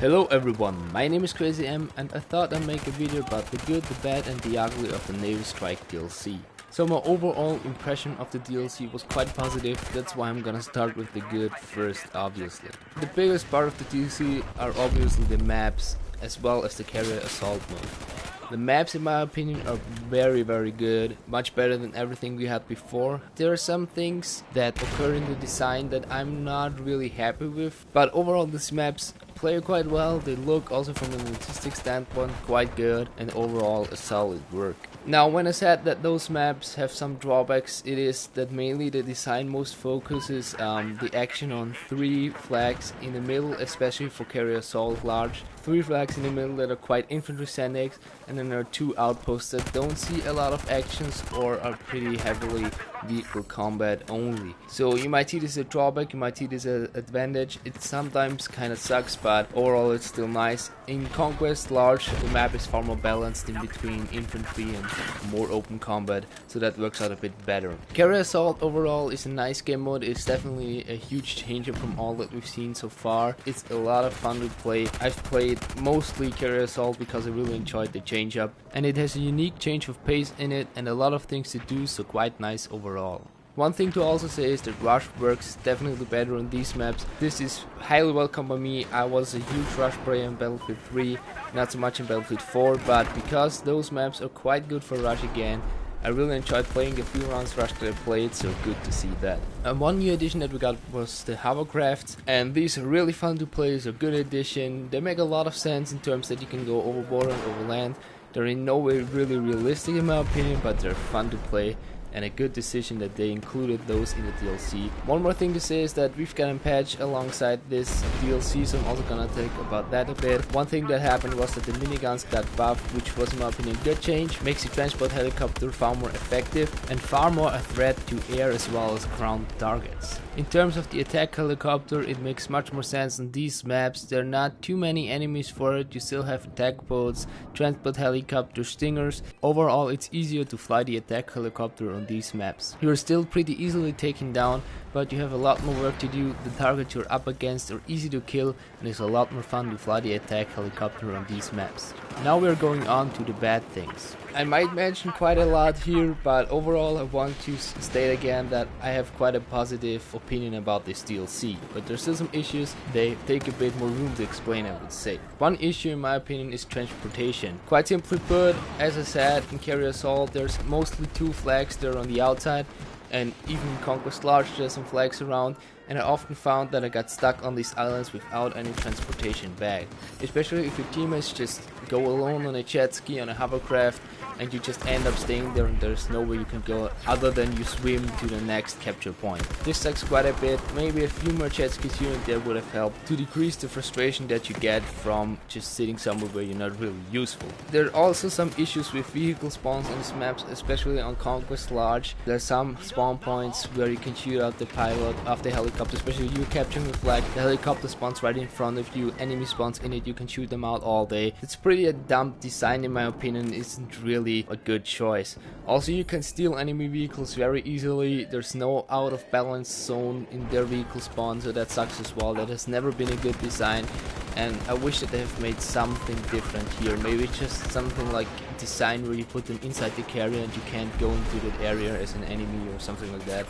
Hello everyone, my name is Crazy M and I thought I'd make a video about the good, the bad and the ugly of the Naval Strike DLC. So my overall impression of the DLC was quite positive, that's why I'm gonna start with the good first, obviously. The biggest part of the DLC are obviously the maps as well as the carrier assault mode. The maps in my opinion are very good, much better than everything we had before. There are some things that occur in the design that I'm not really happy with, but overall these maps play quite well. They look also from an artistic standpoint quite good and overall a solid work. Now when I said that those maps have some drawbacks, it is that mainly the design most focuses the action on 3 flags in the middle, especially for carrier assault large. 3 flags in the middle that are quite infantry-centric, and then there are 2 outposts that don't see a lot of actions or are pretty heavily vehicle combat only. So you might see this as a drawback, you might see this as an advantage. It sometimes kind of sucks, but overall it's still nice. In Conquest Large the map is far more balanced in between infantry and more open combat, so that works out a bit better. Carrier Assault overall is a nice game mode. It's definitely a huge change up from all that we've seen so far. It's a lot of fun to play. I've played mostly Carrier Assault because I really enjoyed the change up, and it has a unique change of pace in it and a lot of things to do, so quite nice overall. One thing to also say is that rush works definitely better on these maps. This is highly welcome by me. I was a huge rush player in Battlefield 3, not so much in Battlefield 4, but because those maps are quite good for rush again, I really enjoyed playing the few rounds rush that I played, so good to see that. One new addition that we got was the hovercrafts, and these are really fun to play. It's a good addition. They make a lot of sense in terms that you can go overboard and over land. They're in no way really realistic in my opinion, but they're fun to play, and a good decision that they included those in the DLC. One more thing to say is that we've got a patch alongside this DLC, so I'm also gonna talk about that a bit. One thing that happened was that the miniguns got buffed, which was in my opinion a good change. Makes the transport helicopter far more effective and far more a threat to air as well as ground targets. In terms of the attack helicopter, it makes much more sense on these maps. There are not too many enemies for it. You still have attack boats, transport helicopters, stingers. Overall it's easier to fly the attack helicopter on these maps. You're still pretty easily taken down, but you have a lot more work to do. The targets you're up against are easy to kill, and it's a lot more fun to fly the attack helicopter on these maps. Now we're going on to the bad things. I might mention quite a lot here, but overall I want to state again that I have quite a positive opinion about this DLC, but there's still some issues. They take a bit more room to explain, I would say. One issue in my opinion is transportation. Quite simply put, as I said, in Carrier Assault there's mostly 2 flags there on the outside, and even in Conquest Large there's some flags around, and I often found that I got stuck on these islands without any transportation back. Especially if your teammates just go alone on a jet ski, on a hovercraft, and you just end up staying there and there's nowhere you can go other than you swim to the next capture point. This sucks quite a bit. Maybe a few more jet skis here and there would have helped to decrease the frustration that you get from just sitting somewhere where you're not really useful. There are also some issues with vehicle spawns on these maps, especially on Conquest Large. There are some spawn points where you can shoot out the pilot of the helicopter, especially you capturing the flag. The helicopter spawns right in front of you, enemy spawns in it, you can shoot them out all day. It's pretty a dumb design in my opinion, isn't really a good choice. Also you can steal enemy vehicles very easily. There's no out of balance zone in their vehicle spawn, so that sucks as well. That has never been a good design, and I wish that they have made something different here. Maybe just something like design where you put them inside the carrier and you can't go into that area as an enemy or something like that.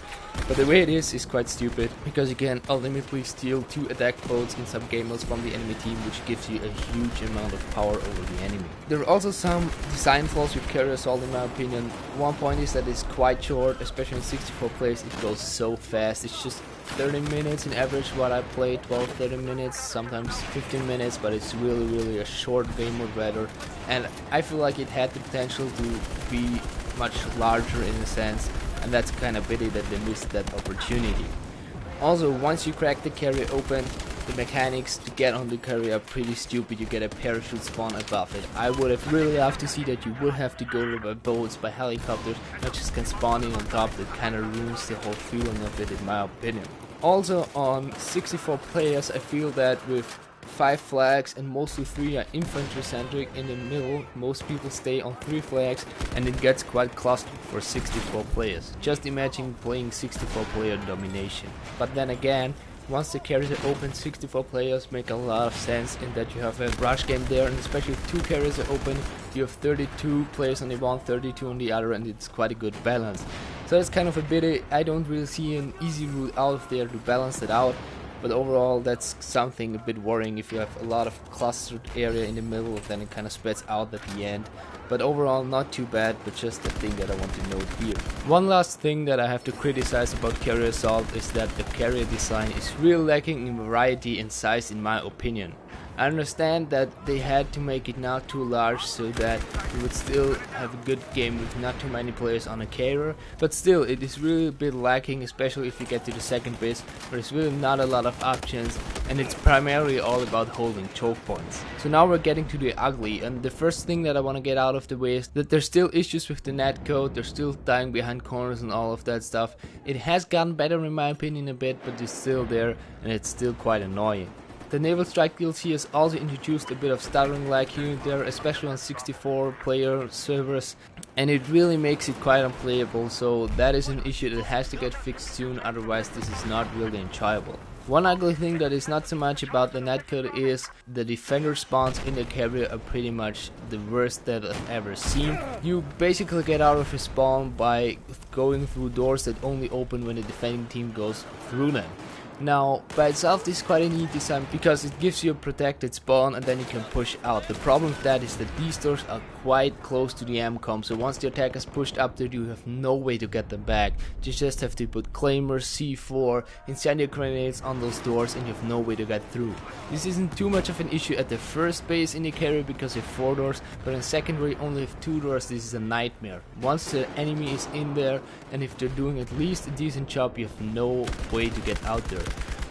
But the way it is quite stupid, because you can ultimately steal 2 attack boats in some game modes from the enemy team, which gives you a huge amount of power over the enemy. There are also some design flaws with Carrier Assault in my opinion. One point is that it's quite short, especially in 64 players. It goes so fast. It's just 30 minutes in average what I play, 12-30 minutes, sometimes 15 minutes, but it's really a short game mode rather, and I feel like it had the potential to be much larger in a sense, and that's kind of pity that they missed that opportunity. Also, once you crack the carrier open, the mechanics to get on the carrier are pretty stupid. You get a parachute spawn above it. I would have really loved to see that you would have to go by boats, by helicopters, not just can spawn in on top. That kind of ruins the whole feeling of it in my opinion. Also on 64 players I feel that with 5 flags and mostly 3 are infantry centric in the middle, most people stay on 3 flags and it gets quite clustered for 64 players. Just imagine playing 64 player domination. But then again, Once the carriers are open, 64 players make a lot of sense in that you have a rush game there, and especially if 2 carriers are open, you have 32 players on the one, 32 on the other, and it's quite a good balance. So it's kind of a bit, I don't really see an easy route out of there to balance it out. But overall, that's something a bit worrying if you have a lot of clustered area in the middle, then it kind of spreads out at the end. But overall, not too bad, but just the thing that I want to note here. One last thing that I have to criticize about Carrier Assault is that the carrier design is really lacking in variety and size in my opinion. I understand that they had to make it not too large so that you would still have a good game with not too many players on a carrier, but still it is really a bit lacking, especially if you get to the second base where there's really not a lot of options and it's primarily all about holding choke points. So now we're getting to the ugly, and the first thing that I want to get out of the way is that there's still issues with the netcode, they're still dying behind corners and all of that stuff. It has gotten better in my opinion a bit, but it's still there and it's still quite annoying. The Naval Strike DLC has also introduced a bit of stuttering lag here and there, especially on 64 player servers, and it really makes it quite unplayable, so that is an issue that has to get fixed soon, otherwise this is not really enjoyable. One ugly thing that is not so much about the netcode is the defender spawns in the carrier are pretty much the worst that I've ever seen. You basically get out of your spawn by going through doors that only open when the defending team goes through them. Now, by itself this is quite a neat design because it gives you a protected spawn and then you can push out. The problem with that is that these doors are quite close to the MCOM, so once the attack is pushed up there you have no way to get them back. You just have to put claymores, C4, incendiary grenades on those doors and you have no way to get through. This isn't too much of an issue at the first base in the carrier because you have 4 doors, but in second where you only have 2 doors this is a nightmare. Once the enemy is in there and if they're doing at least a decent job you have no way to get out there.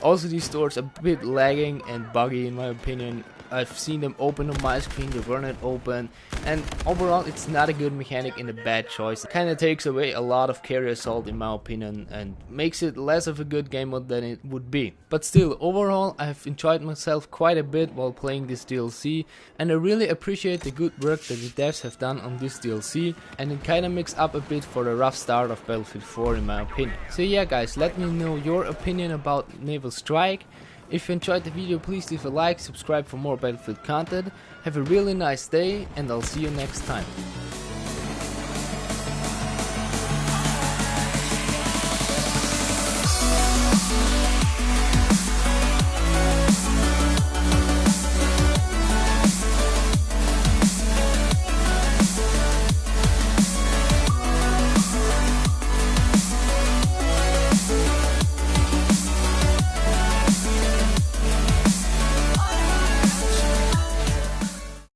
Also these doors are a bit lagging and buggy in my opinion. I've seen them open on my screen, they weren't open, and overall it's not a good mechanic and a bad choice. It kinda takes away a lot of carrier assault in my opinion and makes it less of a good game mode than it would be. But still, overall I've enjoyed myself quite a bit while playing this DLC, and I really appreciate the good work that the devs have done on this DLC, and it kinda makes up a bit for the rough start of Battlefield 4 in my opinion. So yeah guys, let me know your opinion about Naval Strike. If you enjoyed the video, please leave a like, subscribe for more Battlefield content. Have a really nice day and I'll see you next time.